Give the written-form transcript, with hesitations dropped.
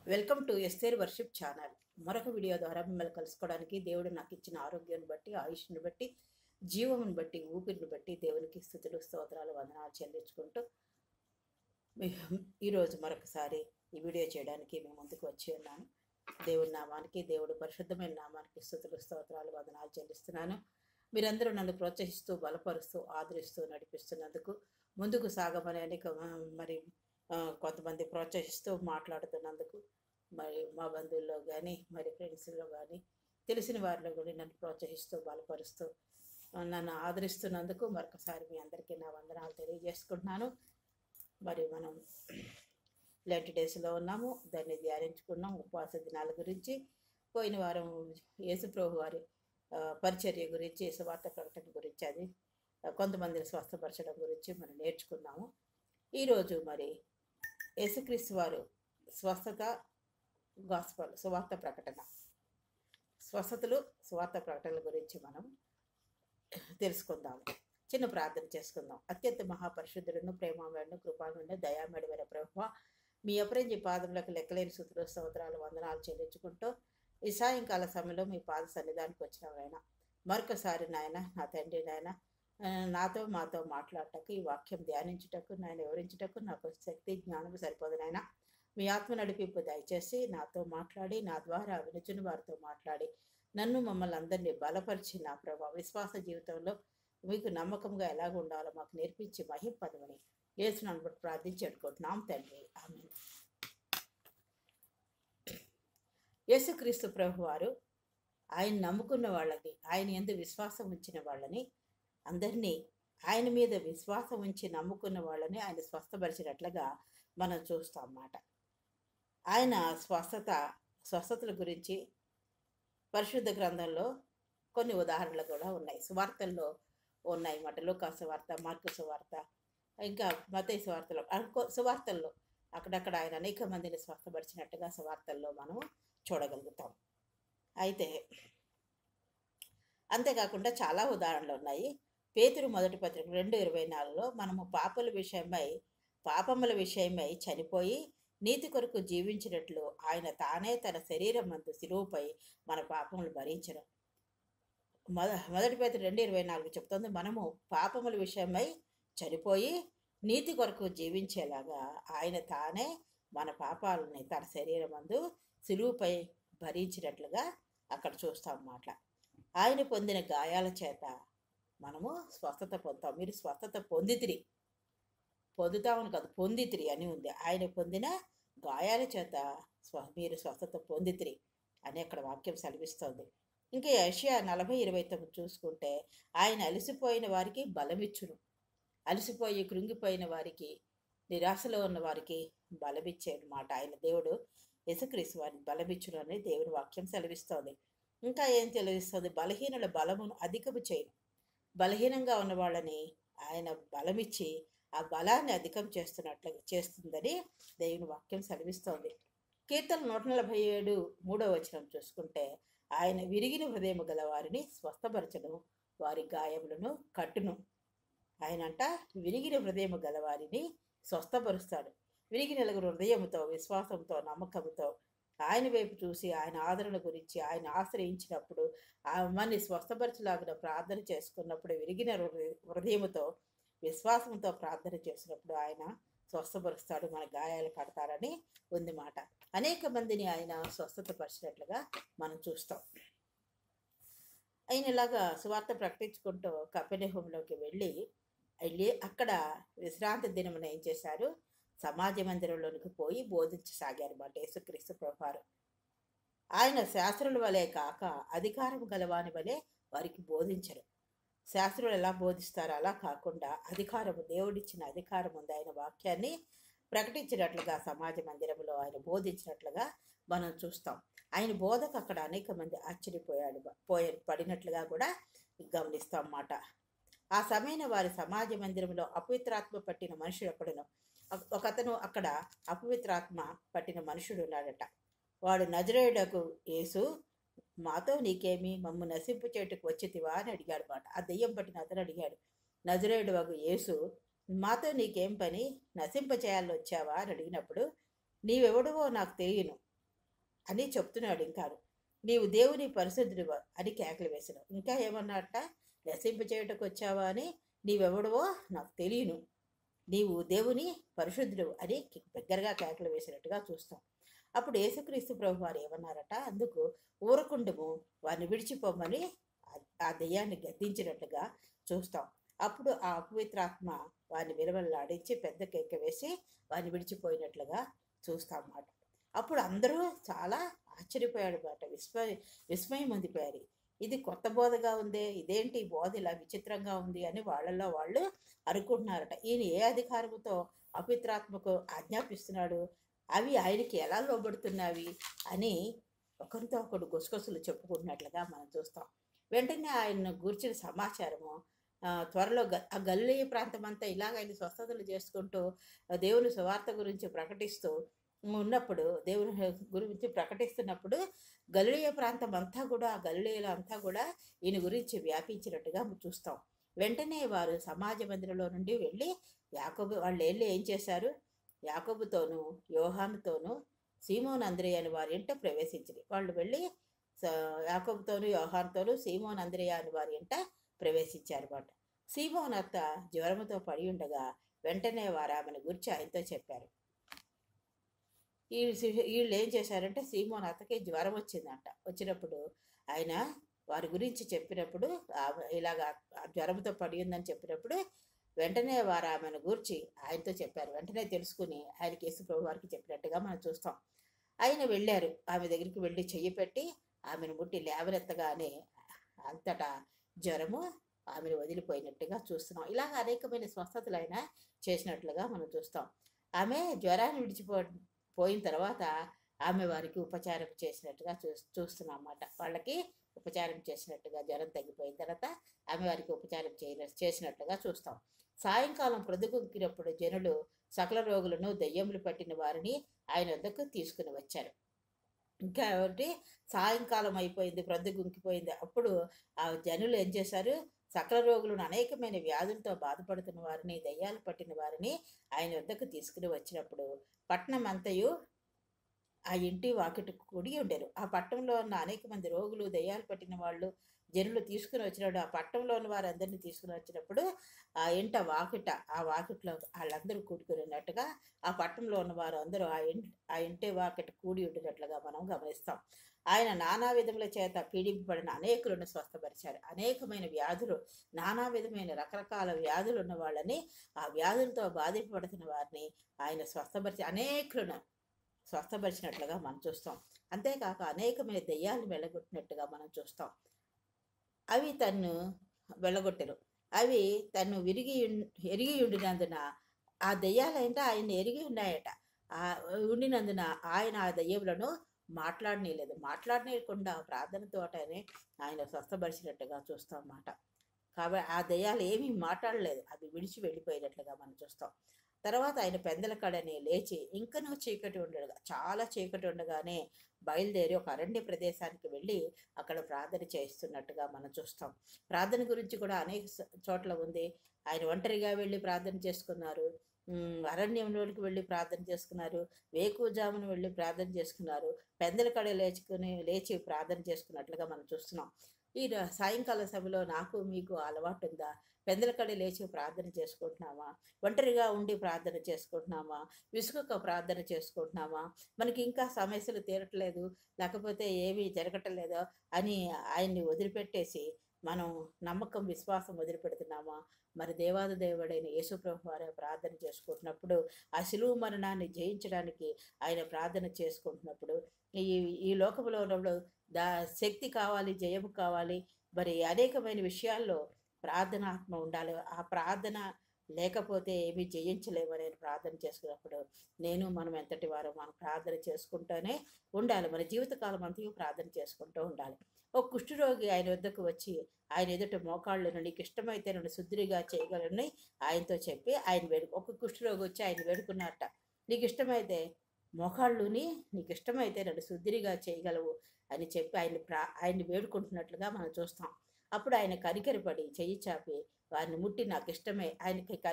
Welcome to Esther worship channel. మరొక video ద్వారా మిమ్మల్ని కలుసుకోవడానికి దేవుడు నాకు ఇచ్చిన ఆరోగ్యాన్ని బట్టి, ఆయుష్ని బట్టి, జీవమును బట్టి, ఊపిరిని బట్టి దేవునికి స్థుతులు, స్తోత్రాలు, వందనాలు చెల్లించుకుంటూ ఈరోజు మరొకసారి ఈ వీడియో చేయడానికి మేము ముందుకు వచ్చి ఉన్నాను. దేవుడి నామానికి, దేవుడు పరిశుద్ధమైన నామానికి స్థుతులు, స్తోత్రాలు, వందనాలు చెల్లిస్తున్నాను. మీరందరూ నన్ను ప్రోత్సహిస్తూ, బలపరుస్తూ, ఆదరిస్తూ నడిపిస్తున్నందుకు, ముందుకు సాగమని అనేక మరి కొంతమంది ప్రోత్సహిస్తూ మాట్లాడుతున్నందుకు, మరి మా బంధువుల్లో కానీ, మరి ఫ్రెండ్స్లో కానీ, తెలిసిన వారిలో కూడా నన్ను ప్రోత్సహిస్తూ, బలపరుస్తూ, నన్ను ఆదరిస్తున్నందుకు మరొకసారి మీ అందరికీ నా వందనాలు తెలియజేసుకుంటున్నాను. మరి మనం లెంట్ డేస్లో ఉన్నాము, దాన్ని ధ్యానించుకున్నాం. ఉపవాస దినాల గురించి, పోయిన వారం యేసుప్రభు వారి పరిచర్య గురించి, సువార్త ప్రకటన గురించి, అది కొంతమందిని స్వస్థపరచడం గురించి మనం నేర్చుకున్నాము. ఈరోజు మరి యేసుక్రీస్తు వారు స్వస్థత, గాస్పల్, సువార్త ప్రకటన, స్వస్థతలు, సువార్త ప్రకటనల గురించి మనం తెలుసుకుందాము. చిన్న ప్రార్థన చేసుకుందాం. అత్యంత మహాపరిశుద్ధులను, ప్రేమమయుడును, కృపామయుడును, దయామయుడైన ప్రభువా, మీ అపరంజి పాదములకు లెక్కలేని స్తుతులు, స్తోత్రాలు, వందనాలు చెల్లించుకుంటూ ఈ సాయంకాల సమయంలో మీ పాద సన్నిధానికి వచ్చిన ఆయన మరొకసారి నాయన, నా తండ్రి నాయన, నాతో మాతో మాట్లాడటకు, ఈ వాక్యం ధ్యానించుటకు, నాయన వివరించుటకు నాకు శక్తి, జ్ఞానం సరిపోదు నాయన. మీ ఆత్మ నడిపింపు దయచేసి నాతో మాట్లాడి, నా ద్వారా వినుచుని వారితో మాట్లాడి, నన్ను, మమ్మల్ని అందరినీ బలపరిచి, నా ప్రభావ విశ్వాస జీవితంలో మీకు నమ్మకంగా ఎలాగ ఉండాలో మాకు నేర్పించి మహింపదమని యేసునామమున బట్టి ప్రార్థించి వేడుకుంటున్నాం తండ్రి, ఆమేన్. యేసుక్రీస్తు ప్రభు వారు ఆయన నమ్ముకున్న వాళ్ళని, ఆయన యందు విశ్వాసం ఉంచిన వాళ్ళని అందరినీ, ఆయన మీద విశ్వాసం ఉంచి నమ్ముకున్న వాళ్ళని ఆయన స్వస్థపరిచినట్లుగా మనం చూస్తాం అన్నమాట. ఆయన స్వస్థతల గురించి పరిశుద్ధ గ్రంథంలో కొన్ని ఉదాహరణలు కూడా ఉన్నాయి, సువార్తల్లో ఉన్నాయి అన్నమాట. లూకా సువార్త, మార్కు సువార్త, ఇంకా మత్తయి సువార్తలో, సువార్తల్లో అక్కడక్కడ ఆయన అనేక మందిని స్వస్థపరిచినట్టుగా సువార్తల్లో మనం చూడగలుగుతాం. అయితే అంతేకాకుండా చాలా ఉదాహరణలు ఉన్నాయి. పేతురు మొదటి పత్రిక 2:24లో మనము పాపముల విషయమై చనిపోయి నీతి కొరకు జీవించినట్లు ఆయన తానే తన శరీరమందు శిలువపై మన పాపములు భరించను. మొదటి పేతురు 2:24 చెప్తుంది, మనము పాపముల విషయమై చనిపోయి నీతి కొరకు జీవించేలాగా ఆయన తానే మన పాపాలని తన శరీరమందు శిలువపై భరించినట్లుగా అక్కడ చూస్తాం అన్నమాట. ఆయన పొందిన గాయాల చేత మనము స్వస్థత పొందుతాం. మీరు స్వస్థత పొందుతామని కాదు, పొందితిరి అని ఉంది. ఆయన పొందిన గాయాల చేత మీరు స్వస్థత పొందితిరి అని అక్కడ వాక్యం సెలవిస్తోంది. ఇంకా యెషయా 40:29 చూసుకుంటే, ఆయన అలసిపోయిన వారికి బలమిచ్చును, అలసిపోయి కృంగిపోయిన వారికి, నిరాశలో ఉన్న వారికి బలమిచ్చేడు మాట. ఆయన దేవుడు యేసుక్రీస్తు వారిని బలమిచ్చును అని దేవుని వాక్యం సెలవిస్తోంది. ఇంకా ఏం తెలివిస్తుంది, బలహీనుల బలమును అధికము చేయను. బలహీనంగా ఉన్న వాళ్ళని ఆయన బలమిచ్చి ఆ బలాన్ని అధికం చేస్తుందని దేవుని వాక్యం సెలవిస్తోంది. కీర్తన 147:3 చూసుకుంటే, ఆయన విరిగిన హృదయము గల వారిని స్వస్థపరచను, వారి గాయములను కట్టును. ఆయనంట విరిగిన హృదయము గల వారిని స్వస్థపరుస్తాడు. విరిగిన హృదయముతో, విశ్వాసంతో, నమ్మకంతో ఆయన వైపు చూసి, ఆయన ఆదరణ గురించి ఆయన ఆశ్రయించినప్పుడు, మనని స్వస్థపరచలాగిన ప్రార్థన చేసుకున్నప్పుడు, విరిగిన హృదయముతో, విశ్వాసంతో ప్రార్థన చేసినప్పుడు ఆయన స్వస్థపరుస్తాడు, మన గాయాలు కడతారని ఉంది మాట. అనేక మందిని ఆయన స్వస్థతపరిచినట్లుగా మనం చూస్తాం. ఆయన ఇలాగా సువార్త ప్రకటించుకుంటూ కపెర్నహూములోకి వెళ్ళి అక్కడ విశ్రాంతి దినమున ఏం చేశారు, సమాజ మందిరంలోనికి పోయి బోధించసాగారు మాట యేసుక్రీస్తు ప్రభువారు. ఆయన శాస్త్రుల వలె కాక అధికారం గలవాని వలె వారికి బోధించరు. శాస్త్రులు ఎలా బోధిస్తారో అలా కాకుండా దేవుడిచ్చిన అధికారం ఉంది. ఆయన వాక్యాన్ని ప్రకటించినట్లుగా సమాజ మందిరంలో ఆయన బోధించినట్లుగా మనం చూస్తాం. ఆయన బోధకు అక్కడ అనేక మంది పడినట్లుగా కూడా గమనిస్తాం అన్నమాట. ఆ సమయంలో వారి సమాజ మందిరంలో అపవిత్రాత్మ పట్టిన మనుషుడు ఒకతను అక్కడ అపవిత్రాత్మ పట్టిన మనుషుడు ఉన్నాడట. వాడు, నజరేయుడకు యేసు, మాతో నీకేమి, మమ్ము నశింపు చేటుకు వచ్చితివా అని అడిగాడు మాట. ఆ దెయ్యం పట్టిన అతను అడిగాడు, నజరేయుడు వగు యేసు, మాతో నీకేం పని, నశింప చేయాలని వచ్చావా అని అడిగినప్పుడు, నీవెవడువో నాకు తెలియను, అని చెప్తున్నాడు. ఇంకాను నీవు దేవుని పరిశుద్ధుడివా అని కేకలు వేసాను. ఇంకా ఏమన్నట్ట, నశింపచేయుటకు వచ్చావా అని నీవెవడవో నాకు తెలియను, నీవు దేవుని పరిశుద్ధుడు అని బిగ్గరగా కేకలు వేసినట్టుగా చూస్తాం. అప్పుడు యేసుక్రీస్తు ప్రభు వారు ఏమన్నారట, అందుకు ఊరకుండము, వారిని విడిచిపోమని ఆ దెయ్యాన్ని గద్దించినట్లుగా చూస్తాం. అప్పుడు ఆ అపవిత్రాత్మ వారిని విలువలాడించి పెద్ద కేక వేసి వారిని విడిచిపోయినట్లుగా చూస్తాం అన్నమాట. అప్పుడు అందరూ చాలా ఆశ్చర్యపోయాడు మాట, విస్మయం పొందిపోయారు. ఇది కొత్త బోధగా ఉందే, ఇదేంటి బోధ ఇలా విచిత్రంగా ఉంది అని వాళ్ళల్లో వాళ్ళు అనుకుంటున్నారట. ఈయన ఏ అధికారంతో అపవిత్రాత్మకు ఆజ్ఞాపిస్తున్నాడు, అవి ఆయనకి ఎలా లోబడుతున్నవి అని ఒకరితో ఒకడు గుసగుసలు చెప్పుకుంటున్నట్లుగా మనం చూస్తాం. వెంటనే ఆయన గూర్చిన సమాచారము త్వరలో ఆ గలిలయ ప్రాంతం అంతా ఇలాగ ఆయన స్వస్థతలు చేసుకుంటూ దేవుని సువార్త గురించి ప్రకటిస్తూ ఉన్నప్పుడు, దేవుని గురించి ప్రకటిస్తున్నప్పుడు గలిలయ ప్రాంతం అంతా కూడా, గలిలయలో అంతా కూడా ఈయన గురించి వ్యాపించినట్టుగా చూస్తాం. వెంటనే వారు సమాజ మందిరంలో నుండి వెళ్ళి యాకోబు వాళ్ళు వెళ్ళి ఏం చేశారు, యాకోబుతోనూ యోహానుతోనూ సీమోన్ అంద్రేయ అని వారి ఇంట ప్రవేశించింది. వాళ్ళు వెళ్ళి యాకోబుతోనూ యోహానుతోనూ సీమోన్ అంద్రేయ అని వారి ఇంట ప్రవేశించారు అన్నమాట. సీమోన్ అత్త జ్వరముతో పడి ఉండగా వెంటనే వారు ఆమెను గురించి ఆయనతో చెప్పారు. వీళ్ళు ఏం చేశారంటే, సీమోన్ అత్తకి జ్వరం వచ్చిందంట. వచ్చినప్పుడు ఆయన వారి గురించి చెప్పినప్పుడు, ఇలాగా జ్వరంతో పడి ఉందని చెప్పినప్పుడు వెంటనే వారు ఆమెను గూర్చి ఆయనతో చెప్పారు. వెంటనే తెలుసుకుని ఆయనకి యేసు ప్రభు వారికి చెప్పినట్టుగా మనం చూస్తాం. ఆయన వెళ్ళారు, ఆమె దగ్గరికి వెళ్ళి చెయ్యి పెట్టి ఆమెను ముట్టి లేవనెత్తగానే అంతటా జ్వరము ఆమెను వదిలిపోయినట్టుగా చూస్తున్నాం. ఇలాగ అనేకమైన స్వస్థతలు ఆయన చేసినట్లుగా మనం చూస్తాం. ఆమె జ్వరాన్ని పోయిన తర్వాత ఆమె వారికి ఉపచారం చేసినట్టుగా చూస్తున్నాం అన్నమాట. వాళ్ళకి ఉపచారం చేసినట్టుగా, జ్వరం తగ్గిపోయిన తర్వాత ఆమె వారికి ఉపచారం చేసినట్లుగా చూస్తాం. సాయంకాలం ప్రొద్దుగుంకినప్పుడు జనులు సకల రోగులను, దెయ్యములు పట్టిన వారిని ఆయన వద్దకు తీసుకుని వచ్చారు. ఇంకా ఒకటి, సాయంకాలం అయిపోయింది, ప్రొద్దుగుంకిపోయింది. అప్పుడు ఆ జనులు ఏం చేశారు, సకల రోగులను, అనేకమైన వ్యాధులతో బాధపడుతున్న వారిని, దయ్యాలు పట్టిన వారిని ఆయన వద్దకు తీసుకుని వచ్చినప్పుడు పట్టణం అంతయు ఆ ఇంటి వాకిట కూడి ఉండేరు. ఆ పట్టణంలో ఉన్న అనేక మంది రోగులు, దయ్యాలు పట్టిన వాళ్ళు జనులు తీసుకుని వచ్చినప్పుడు, ఆ పట్టణంలో ఉన్న వారందరినీ తీసుకుని వచ్చినప్పుడు ఆ వాకిట్లో వాళ్ళందరూ కూడుకుని ఉన్నట్టుగా, ఆ పట్టణంలో ఉన్న వారు అందరూ ఆ ఇంటి వాకిట కూడి ఉండినట్లుగా మనం గమనిస్తాం. ఆయన నానా విధముల చేత పీడింపబడిన అనేకులను స్వస్థపరిచారు. అనేకమైన వ్యాధులు, నానా విధమైన రకరకాల వ్యాధులు ఉన్న వాళ్ళని, ఆ వ్యాధులతో బాధింపబడుతున్న వారిని ఆయన అనేకులను స్వస్థపరిచినట్లుగా మనం చూస్తాం. అంతేకాక అనేకమైన దెయ్యాలను వెళ్ళగొట్టినట్టుగా మనం చూస్తాం. అవి తన్ను వెళ్ళగొట్టెను. అవి తన్ను ఎరిగి ఉండినందున, ఆ దెయ్యాలంటే ఆయన ఎరిగి ఉన్నాయట. ఉండినందున ఆయన ఆ దెయ్యములను మాట్లాడనీయలేదు. మాట్లాడనీయకుండా ప్రార్థనతోటనే ఆయన స్వస్థపరిచినట్టుగా చూస్తాం అన్నమాట. కాబట్టి ఆ దెయ్యాలు ఏమీ మాట్లాడలేదు, అవి విడిచి వెళ్ళిపోయినట్లుగా మనం చూస్తాం. తర్వాత ఆయన పెందల కడని లేచి, ఇంకనూ చీకటి ఉండగా, చాలా చీకటి ఉండగానే బయలుదేరి ఒక అరణ్య ప్రదేశానికి వెళ్ళి అక్కడ ప్రార్థన చేస్తున్నట్టుగా మనం చూస్తాం. ప్రార్థన గురించి కూడా అనేక చోట్ల ఉంది. ఆయన ఒంటరిగా వెళ్ళి ప్రార్థన చేసుకున్నారు, అరణ్యంలోనికి వెళ్ళి ప్రార్థన చేసుకున్నారు, వేకువజామున వెళ్ళి ప్రార్థన చేసుకున్నారు, పెందల కడ లేచి ప్రార్థన చేసుకున్నట్లుగా మనం చూస్తున్నాం. ఈ సాయంకాల సభలో నాకు మీకు అలవాటు ఉందా? పెందల కడ లేచి ప్రార్థన చేసుకుంటున్నామా? ఒంటరిగా ఉండి ప్రార్థన చేసుకుంటున్నామా? విసుగక ప్రార్థన చేసుకుంటున్నామా? మనకి ఇంకా సమస్యలు తీరట్లేదు, లేకపోతే ఏమీ జరగట్లేదో అని ఆయన్ని వదిలిపెట్టేసి మనం నమ్మకం, విశ్వాసం వదిలిపెడుతున్నామా? మరి దేవాది దేవుడైన యేసుప్రభు వారే ప్రార్థన చేసుకుంటున్నప్పుడు, ఆ శిలువ మరణాన్ని జయించడానికి ఆయన ప్రార్థన చేసుకుంటున్నప్పుడు, ఈ లోకంలో ఉన్నప్పుడు శక్తి కావాలి, జయము కావాలి, మరి అనేకమైన విషయాల్లో ప్రార్థనాత్మ ఉండాలి. ఆ ప్రార్థన లేకపోతే ఏమీ జయించలేమని ప్రార్థన చేసుకున్నప్పుడు మనం ఎంతటి వారు మనం ప్రార్థన చేసుకుంటూనే ఉండాలి. మన జీవితకాలం అంతా ప్రార్థన చేసుకుంటూ ఉండాలి. ఒక కుష్ఠరోగి ఆయన వద్దకు వచ్చి ఆయన ఎదుట మోకాళ్ళను, నీకు ఇష్టమైతే నన్ను శుద్ధిగా చేయగలని ఆయనతో చెప్పి ఒక కుష్ఠరోగి వచ్చి ఆయన వేడుకున్నట్ట, నీకు ఇష్టమైతే నీకు ఇష్టమైతే నన్ను శుద్ధిగా చేయగలవు అని చెప్పి ఆయన్ని వేడుకుంటున్నట్లుగా మనం చూస్తాం. అప్పుడు ఆయన కనికరపడి చెయ్యి చాపి వారిని ముట్టి, నాకు ఇష్టమే, ఆయనకి